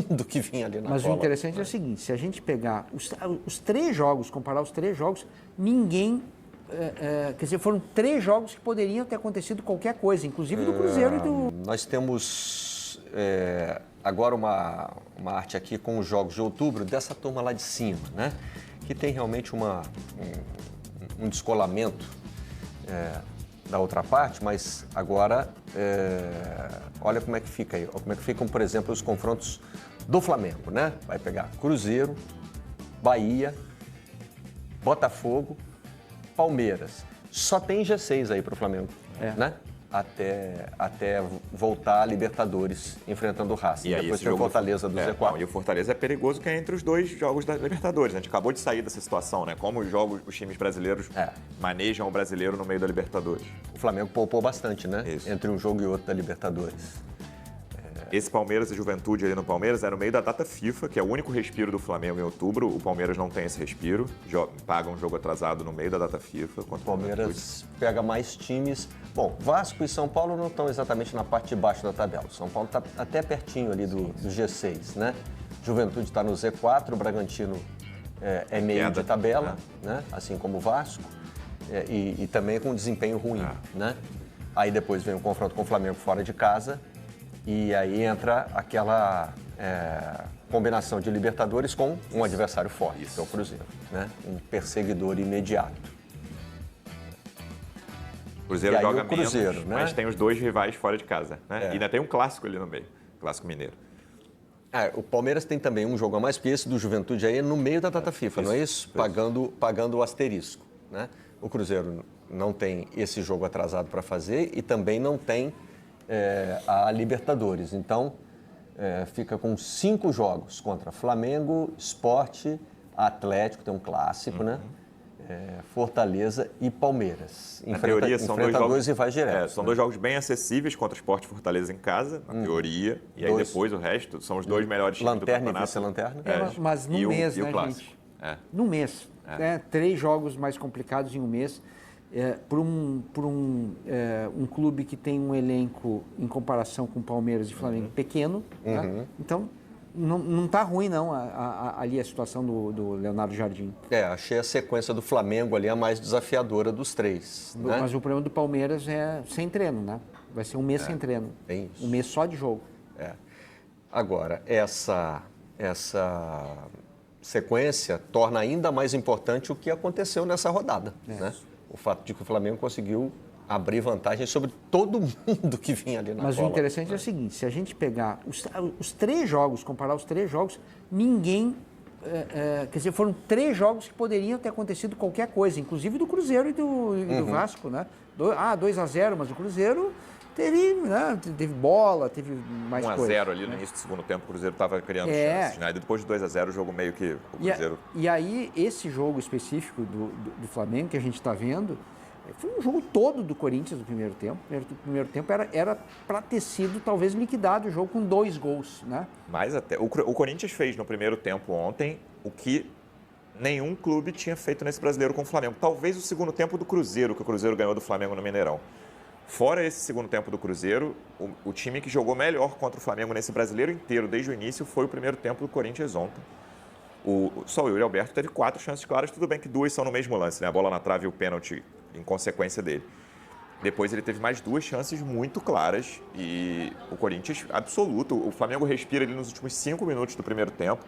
mundo que vinha ali na Mas cola. o interessante é o seguinte, se a gente pegar os 3 jogos, comparar os 3 jogos, ninguém... quer dizer, foram 3 jogos que poderiam ter acontecido qualquer coisa, inclusive do Cruzeiro e do... Nós temos agora uma arte aqui com os jogos de outubro dessa turma lá de cima, né? Que tem realmente um descolamento da outra parte, mas agora olha como é que fica aí. Como é que ficam, por exemplo, os confrontos do Flamengo, né? Vai pegar Cruzeiro, Bahia, Botafogo, Palmeiras. Só tem G6 aí para o Flamengo, né? Até voltar a Libertadores enfrentando o Racing. E aí, depois tem o Fortaleza do Z4. Não, e o Fortaleza é perigoso que é entre os 2 jogos da Libertadores. A gente acabou de sair dessa situação, né? Como os times brasileiros manejam o brasileiro no meio da Libertadores. O Flamengo poupou bastante, né? Isso. Entre um jogo e outro da Libertadores. Esse Palmeiras e Juventude ali no Palmeiras era no meio da data FIFA, que é o único respiro do Flamengo em outubro. O Palmeiras não tem esse respiro, paga um jogo atrasado no meio da data FIFA. O Palmeiras pega mais times. Bom, Vasco e São Paulo não estão exatamente na parte de baixo da tabela. O São Paulo está até pertinho ali do G6, né? Juventude está no Z4, o Bragantino é meio de tabela, né? Assim como o Vasco, e também com desempenho ruim, né? Aí depois vem o confronto com o Flamengo fora de casa. E aí entra aquela combinação de Libertadores com um adversário forte, que é o Cruzeiro, né? Um perseguidor imediato. O Cruzeiro e aí joga o Cruzeiro, menos, né? mas tem os 2 rivais fora de casa, né? E ainda tem um clássico ali no meio, Clássico Mineiro. O Palmeiras tem também um jogo a mais, porque esse do Juventude aí é no meio da data FIFA, não é isso? Pagando o asterisco, né? O Cruzeiro não tem esse jogo atrasado para fazer e também não tem a Libertadores. Então, fica com 5 jogos contra Flamengo, Sport, Atlético, tem um clássico, né? Fortaleza e Palmeiras. Na teoria, são 2 jogos rivais diretos. São 2 jogos bem acessíveis contra o Sport e Fortaleza em casa, na teoria. E aí depois o resto são os 2 melhores times do campeonato. Lanterna e vice-lanterna. Mas num mês, e o né, clássico. gente? Num mês. 3 jogos mais complicados em um mês. Por um clube que tem um elenco, em comparação com Palmeiras e Flamengo, pequeno. Né? Então, não está ruim, não, ali a situação do Leonardo Jardim. Achei a sequência do Flamengo ali a mais desafiadora dos 3. Né? Mas o problema do Palmeiras é sem treino, né? Vai ser um mês sem treino. Tem isso. Um mês só de jogo. Agora, essa sequência torna ainda mais importante o que aconteceu nessa rodada, né? O fato de que o Flamengo conseguiu abrir vantagem sobre todo mundo que vinha ali na cola. Mas o interessante é o seguinte, se a gente pegar os 3 jogos, comparar os 3 jogos, ninguém... quer dizer, foram 3 jogos que poderiam ter acontecido qualquer coisa, inclusive do Cruzeiro e do Vasco, né? 2-0, mas o Cruzeiro teve bola, teve mais coisa. 1-0 ali no início do segundo tempo, o Cruzeiro estava criando chances, né? E depois de 2-0, o jogo meio que o Cruzeiro... E aí, esse jogo específico do Flamengo, que a gente está vendo, foi um jogo todo do Corinthians no primeiro tempo. O primeiro tempo era para ter sido, talvez, liquidado o jogo com 2 gols, né? Mas até o Corinthians fez no primeiro tempo ontem o que nenhum clube tinha feito nesse brasileiro com o Flamengo. Talvez o segundo tempo do Cruzeiro, que o Cruzeiro ganhou do Flamengo no Mineirão. Fora esse segundo tempo do Cruzeiro, o time que jogou melhor contra o Flamengo nesse brasileiro inteiro, desde o início, foi o primeiro tempo do Corinthians ontem. Só o Yuri Alberto teve 4 chances claras, tudo bem que 2 são no mesmo lance, né? A bola na trave e o pênalti em consequência dele. Depois ele teve mais 2 chances muito claras e o Corinthians absoluto. O Flamengo respira ali nos últimos 5 minutos do primeiro tempo.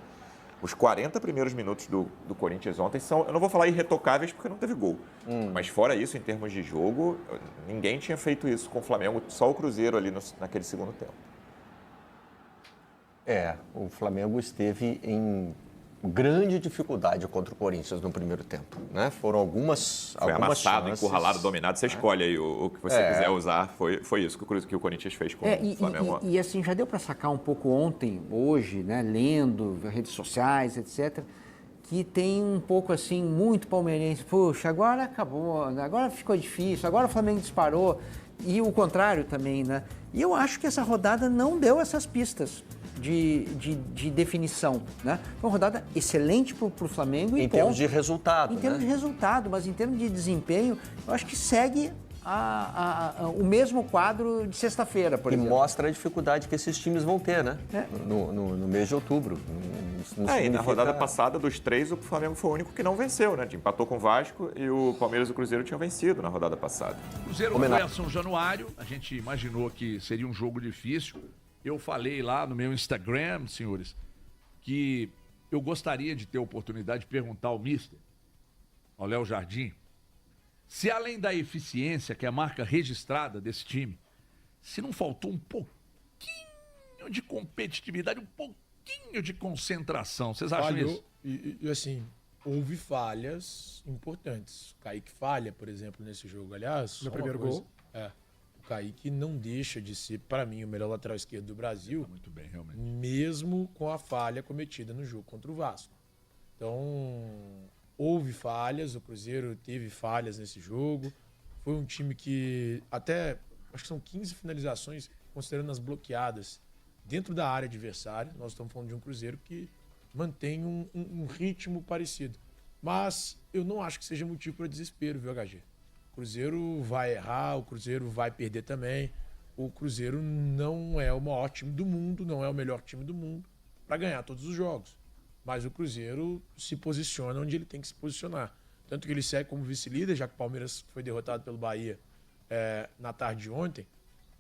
Os 40 primeiros minutos do Corinthians ontem são, eu não vou falar irretocáveis porque não teve gol. Mas fora isso, em termos de jogo, ninguém tinha feito isso com o Flamengo, só o Cruzeiro ali naquele segundo tempo. O Flamengo esteve em grande dificuldade contra o Corinthians no primeiro tempo, né? Foram algumas amassado, chances. Encurralado, dominado. Você escolhe aí o que você quiser usar. Foi isso que o Corinthians fez com o Flamengo. E assim, já deu para sacar um pouco ontem, hoje, né? Lendo redes sociais, etc., que tem um pouco assim, muito palmeirense. Puxa, agora acabou, agora ficou difícil, agora o Flamengo disparou. E o contrário também, né? E eu acho que essa rodada não deu essas pistas de definição, né? Foi uma rodada excelente para o Flamengo. Em termos de resultado, Em termos de resultado, mas em termos de desempenho, eu acho que segue o mesmo quadro de sexta-feira, por exemplo. E mostra a dificuldade que esses times vão ter, né? No mês de outubro. E na rodada passada, dos 3, o Flamengo foi o único que não venceu, né? Empatou com o Vasco e o Palmeiras e o Cruzeiro tinham vencido na rodada passada. O Cruzeiro foi a São Januário, a gente imaginou que seria um jogo difícil. Eu falei lá no meu Instagram, senhores, que eu gostaria de ter a oportunidade de perguntar ao mister, ao Léo Jardim, se além da eficiência, que é a marca registrada desse time, se não faltou um pouquinho de competitividade, um pouquinho de concentração. Vocês acham isso? E assim, houve falhas importantes. O Kaique falha, por exemplo, nesse jogo. Aliás, no primeiro gol. O Kaique não deixa de ser, para mim, o melhor lateral esquerdo do Brasil. Muito bem, realmente. Mesmo com a falha cometida no jogo contra o Vasco. Então, houve falhas, o Cruzeiro teve falhas nesse jogo. Foi um time que até, acho que são 15 finalizações, considerando as bloqueadas, dentro da área adversária. Nós estamos falando de um Cruzeiro que mantém um ritmo parecido. Mas eu não acho que seja motivo para desespero, viu, HG? O Cruzeiro vai errar, o Cruzeiro vai perder também. O Cruzeiro não é o maior time do mundo, não é o melhor time do mundo para ganhar todos os jogos. Mas o Cruzeiro se posiciona onde ele tem que se posicionar. Tanto que ele segue como vice-líder, já que o Palmeiras foi derrotado pelo Bahia na tarde de ontem.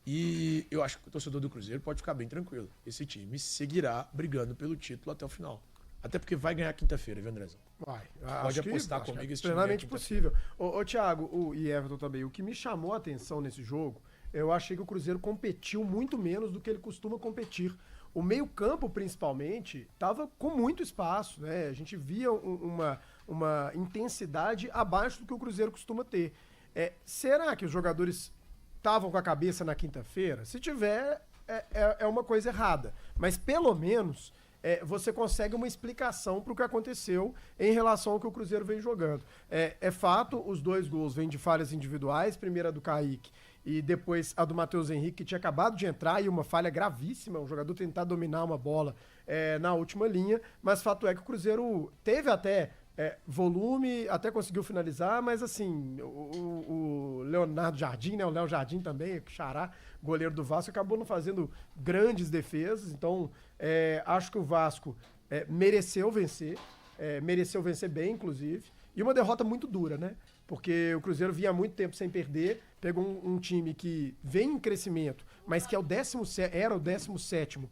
E eu acho que o torcedor do Cruzeiro pode ficar bem tranquilo. Esse time seguirá brigando pelo título até o final. Até porque vai ganhar quinta-feira, viu, Andrezão? Vai. Pode apostar comigo, esse time plenamente possível. Ô Thiago e Everton também, o que me chamou a atenção nesse jogo, eu achei que o Cruzeiro competiu muito menos do que ele costuma competir. O meio-campo, principalmente, estava com muito espaço, né? A gente via uma intensidade abaixo do que o Cruzeiro costuma ter. Será que os jogadores estavam com a cabeça na quinta-feira? Se tiver, é uma coisa errada. Mas pelo menos você consegue uma explicação para o que aconteceu em relação ao que o Cruzeiro vem jogando. É fato, os 2 gols vêm de falhas individuais, primeira do Kaique e depois a do Matheus Henrique, que tinha acabado de entrar, e uma falha gravíssima, um jogador tentar dominar uma bola na última linha, mas fato é que o Cruzeiro teve até volume, até conseguiu finalizar, mas assim, o Leonardo Jardim, né, o Léo Jardim também, Xará, goleiro do Vasco, acabou não fazendo grandes defesas, então acho que o Vasco mereceu vencer bem, inclusive, e uma derrota muito dura, né? Porque o Cruzeiro vinha há muito tempo sem perder, pegou um time que vem em crescimento, mas que era o 17º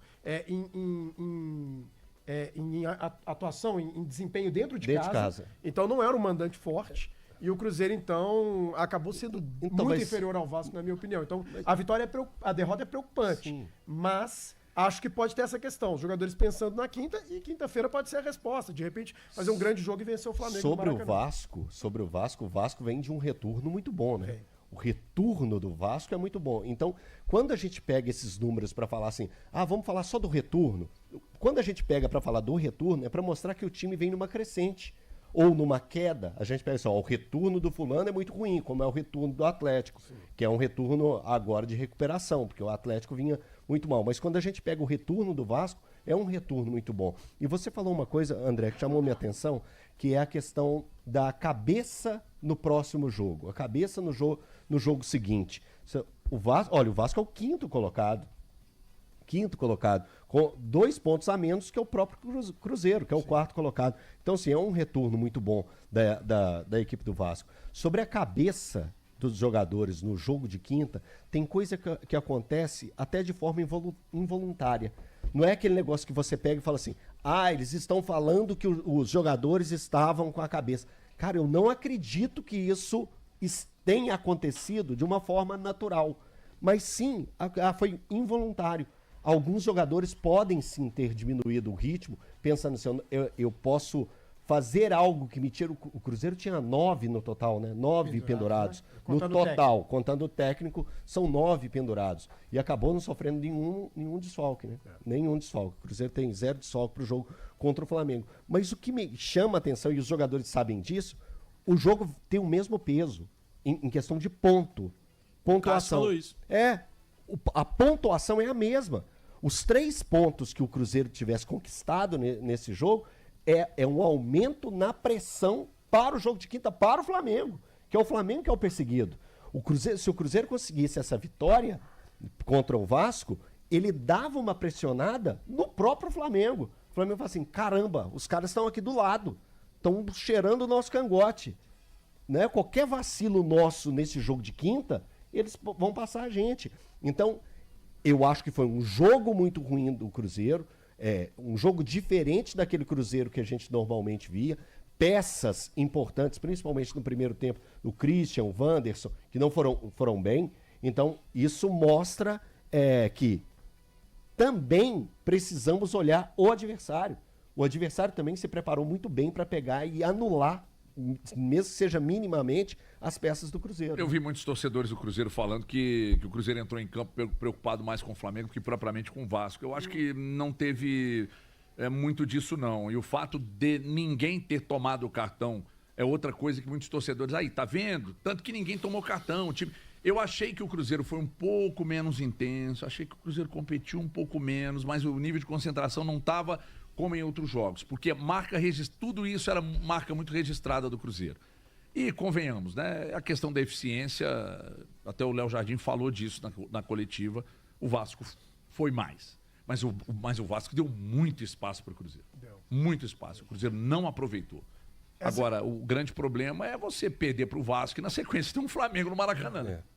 em atuação, em desempenho dentro de casa. Então não era um mandante forte. E o Cruzeiro, então, acabou sendo muito inferior ao Vasco, na minha opinião. Então, a derrota é preocupante. Sim. Mas acho que pode ter essa questão. Os jogadores pensando na quinta, e quinta-feira pode ser a resposta. De repente, fazer um grande jogo e vencer o Flamengo. Sobre o Vasco vem de um retorno muito bom, né? O retorno do Vasco é muito bom. Então, quando a gente pega esses números para falar assim, vamos falar só do retorno. Quando a gente pega para falar do retorno, é para mostrar que o time vem numa crescente ou numa queda. A gente pega assim, o retorno do fulano é muito ruim, como é o retorno do Atlético, que é um retorno agora de recuperação, porque o Atlético vinha muito mal. Mas quando a gente pega o retorno do Vasco, é um retorno muito bom. E você falou uma coisa, André, que chamou minha atenção, que é a questão da cabeça no próximo jogo. A cabeça no jogo seguinte. O Vasco é o quinto colocado, com 2 pontos a menos que o próprio Cruzeiro, que é o quarto colocado. Então, assim, é um retorno muito bom da equipe do Vasco. Sobre a cabeça dos jogadores no jogo de quinta, tem coisa que acontece até de forma involuntária. Não é aquele negócio que você pega e fala assim, eles estão falando que os jogadores estavam com a cabeça. Cara, eu não acredito que isso tenha acontecido de uma forma natural. Mas sim, foi involuntário. Alguns jogadores podem sim ter diminuído o ritmo, pensando assim, eu posso fazer algo que me tire... O Cruzeiro tinha 9 no total, né? 9 pendurados. Né? No total, contando o técnico, são 9 pendurados. E acabou não sofrendo nenhum desfalque, né? Nenhum desfalque. O Cruzeiro tem 0 desfalque para o jogo contra o Flamengo. Mas o que me chama a atenção, e os jogadores sabem disso, o jogo tem o mesmo peso em questão de pontuação. A pontuação é a mesma. Os 3 pontos que o Cruzeiro tivesse conquistado nesse jogo é um aumento na pressão para o jogo de quinta, para o Flamengo, que é o Flamengo que é o perseguido. O Cruzeiro, se o Cruzeiro conseguisse essa vitória contra o Vasco, ele dava uma pressionada no próprio Flamengo. O Flamengo fala assim, caramba, os caras estão aqui do lado, estão cheirando o nosso cangote. Né? Qualquer vacilo nosso nesse jogo de quinta, eles vão passar a gente. Então, eu acho que foi um jogo muito ruim do Cruzeiro, um jogo diferente daquele Cruzeiro que a gente normalmente via. Peças importantes, principalmente no primeiro tempo, o Christian, o Wanderson, que não foram bem. Então, isso mostra que também precisamos olhar o adversário. O adversário também se preparou muito bem para pegar e anular, mesmo que seja minimamente, as peças do Cruzeiro. Eu vi muitos torcedores do Cruzeiro falando que o Cruzeiro entrou em campo preocupado mais com o Flamengo que propriamente com o Vasco. Eu acho que não teve muito disso, não. E o fato de ninguém ter tomado o cartão é outra coisa que muitos torcedores... Aí, tá vendo? Tanto que ninguém tomou cartão. O time... Eu achei que o Cruzeiro foi um pouco menos intenso, achei que o Cruzeiro competiu um pouco menos, mas o nível de concentração não estava como em outros jogos, porque tudo isso era marca muito registrada do Cruzeiro. E convenhamos, né? A questão da eficiência, até o Léo Jardim falou disso na coletiva, o Vasco foi mais. Mas o Vasco deu muito espaço para o Cruzeiro. Muito espaço. O Cruzeiro não aproveitou. Agora, o grande problema é você perder para o Vasco e na sequência tem um Flamengo no Maracanã.